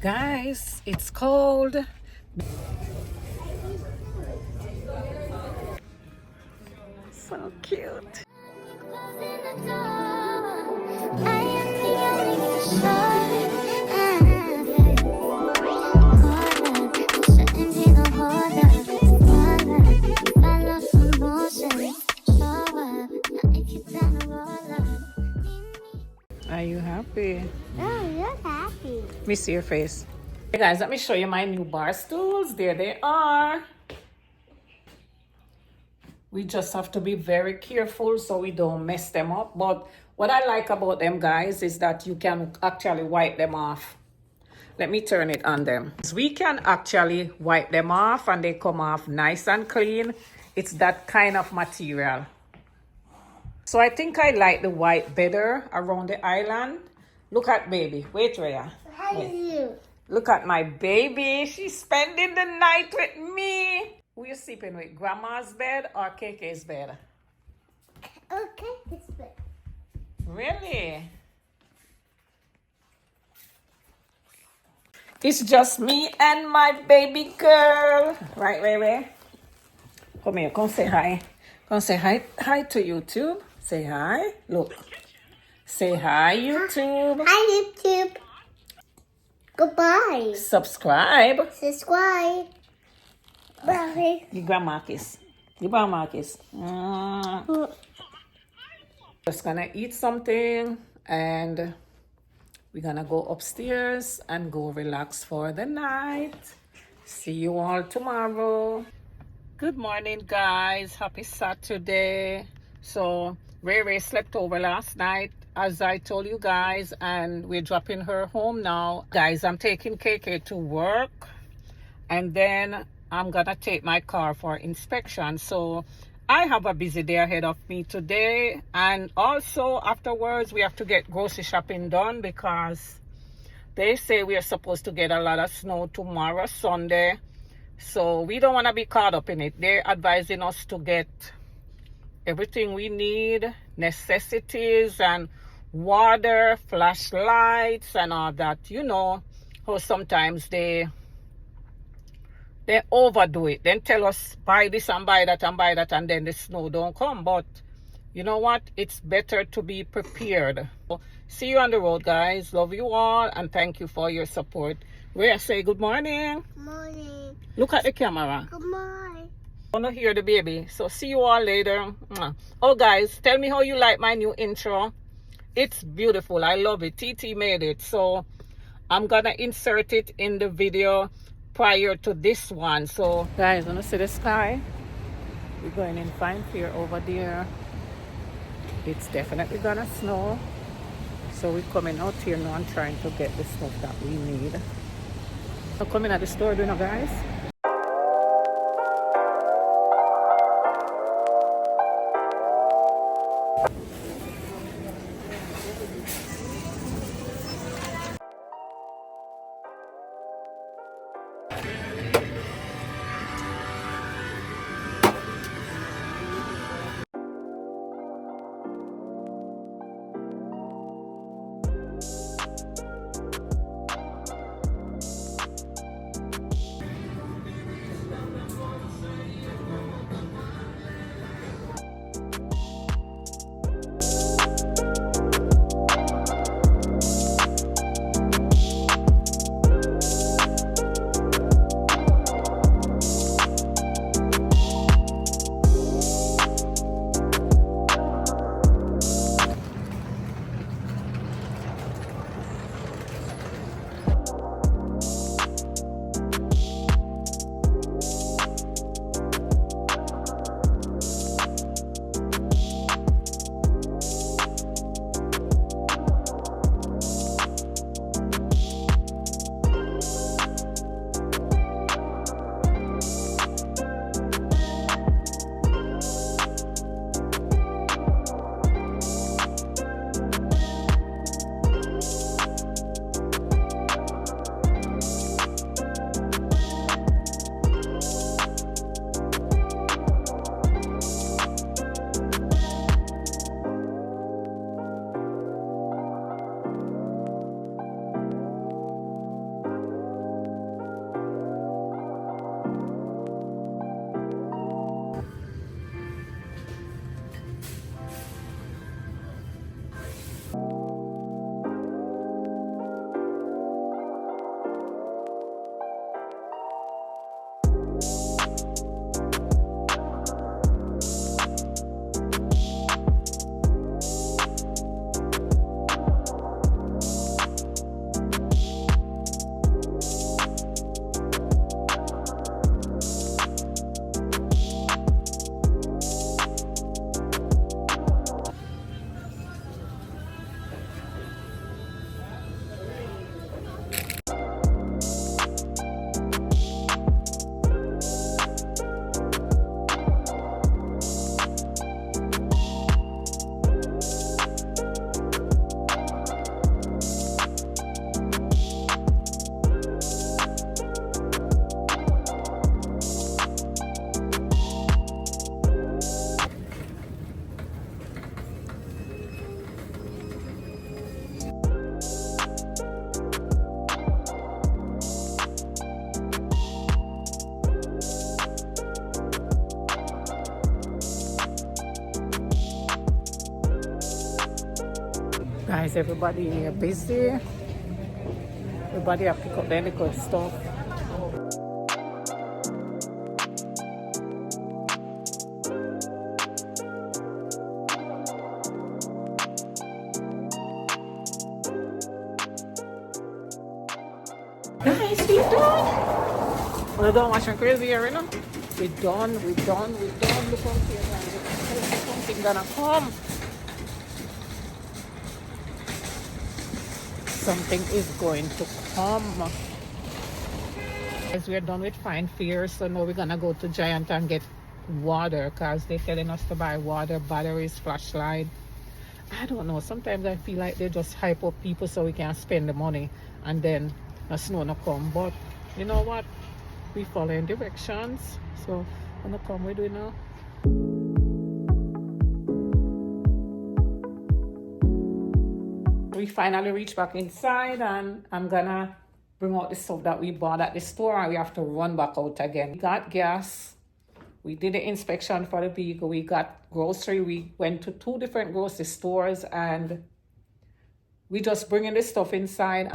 Guys, it's cold. So cute. Are you happy? Oh, you're happy. Let me see your face. Hey guys, let me show you my new bar stools. There they are. We just have to be very careful so we don't mess them up. But what I like about them, guys, is that you can actually wipe them off. Let me turn it on them. We can actually wipe them off and they come off nice and clean. It's that kind of material. So I think I like the white better around the island. Look at baby. Wait, Rhea. How are you? Look at my baby. She's spending the night with me. Who you sleeping with? Grandma's bed or KK's bed? Okay, it's good. Really? It's just me and my baby girl. Right, Ray? Come here. Come say hi. Come say hi. Hi to YouTube. Say hi. Look. Say hi, YouTube. Hi, YouTube. Goodbye. Subscribe. Subscribe. Bye. Give grandma kiss. Give grandma kiss. Just gonna eat something and we're gonna go upstairs and go relax for the night. See you all tomorrow. Good morning, guys. Happy Saturday. So Ray slept over last night, as I told you guys, and we're dropping her home now. Guys, I'm taking KK to work and then I'm gonna take my car for inspection. So I have a busy day ahead of me today, and also afterwards we have to get grocery shopping done because they say we are supposed to get a lot of snow tomorrow, Sunday. So we don't want to be caught up in it. They're advising us to get everything we need, necessities and water, flashlights and all that. You know how sometimes they overdo it. Then tell us buy this and buy that and buy that, and then the snow don't come. But you know what? It's better to be prepared. See you on the road, guys. Love you all and thank you for your support. Where I say good morning. Morning. Look at the camera. Good morning. I want to hear the baby. So see you all later. Oh, guys, tell me how you like my new intro. It's beautiful. I love it. TT made it. So I'm going to insert it in the video prior to this one. So guys, wanna see the sky? We're going in fine fear over there. It's definitely gonna snow, so we're coming out here now and trying to get the stuff that we need. So coming at the store, do you know, guys? Guys, everybody here busy. Everybody have pick up their liquor stuff. Guys, we done. We're done watching crazy here, you know? We done. Look out here, guys. Something gonna come. Something is going to come. As we're done with Fine Fears, so now we're gonna go to Giant and get water because they're telling us to buy water, batteries, flashlight. I don't know. Sometimes I feel like they just hype up people so we can spend the money and then the snow no come. But you know what? We following directions. So when it come, we do it now. We finally reached back inside and I'm gonna bring out the stuff that we bought at the store and we have to run back out again. We got gas. We did the inspection for the vehicle. We got grocery. We went to 2 different grocery stores and we just bringing this stuff inside.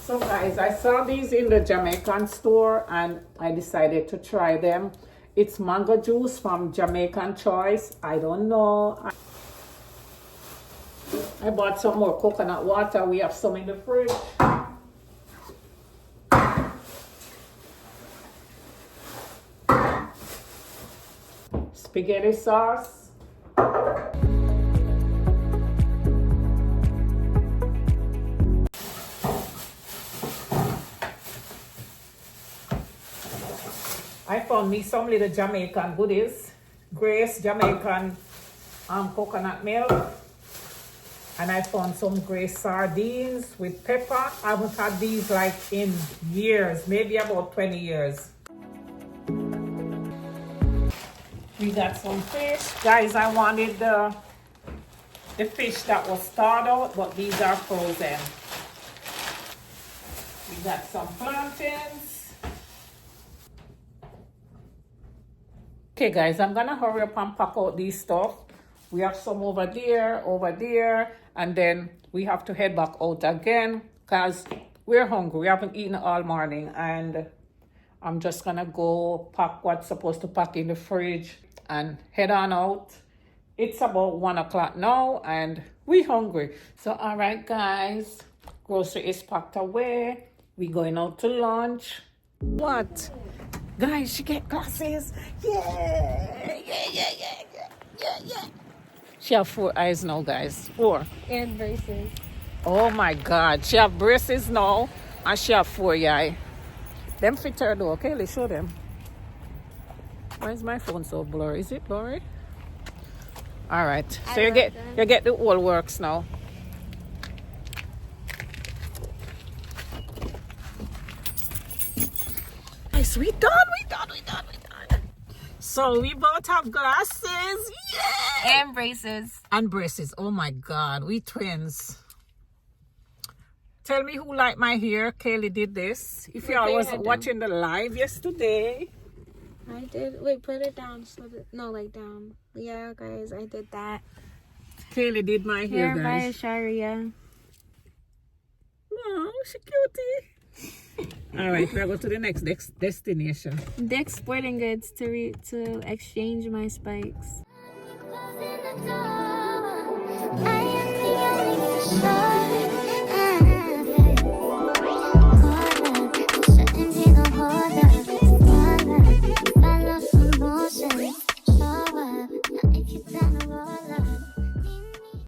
So guys, I saw these in the Jamaican store and I decided to try them. It's mango juice from Jamaican Choice. I don't know. I bought some more coconut water. We have some in the fridge. Spaghetti sauce. I found me some little Jamaican goodies. Grace Jamaican coconut milk. And I found some Grace sardines with pepper. I haven't had these like in years, maybe about 20 years. We got some fish. Guys, I wanted the fish that was thawed out, but these are frozen. We got some plantains. Okay guys, I'm gonna hurry up and pack out these stuff. We have some over there, and then we have to head back out again because we're hungry. We haven't eaten all morning, and I'm just gonna go pack what's supposed to pack in the fridge and head on out. It's about 1 o'clock now, and we're hungry. So all right guys, grocery is packed away. We're going out to lunch. What? Guys, she get glasses. Yeah. She have 4 eyes now, guys. 4. And braces. Oh my God. She have braces now and she have 4 eye. Them fit her though. Okay, let's show them. Why is my phone so blurry? Is it blurry? All right. So you get the whole works now. Guys, we done. So we both have glasses. Yeah. And braces. And braces. Oh my God, we twins. Tell me who liked my hair. Kaylee did this. If y'all wasn't watching the live yesterday. I did. Wait, put it down. No, like down. Yeah, guys, I did that. Kaylee did my hair, By guys. Sharia. Oh, she cutie. All right, we'll go to the next destination. Dick's Sporting Goods to exchange my spikes. I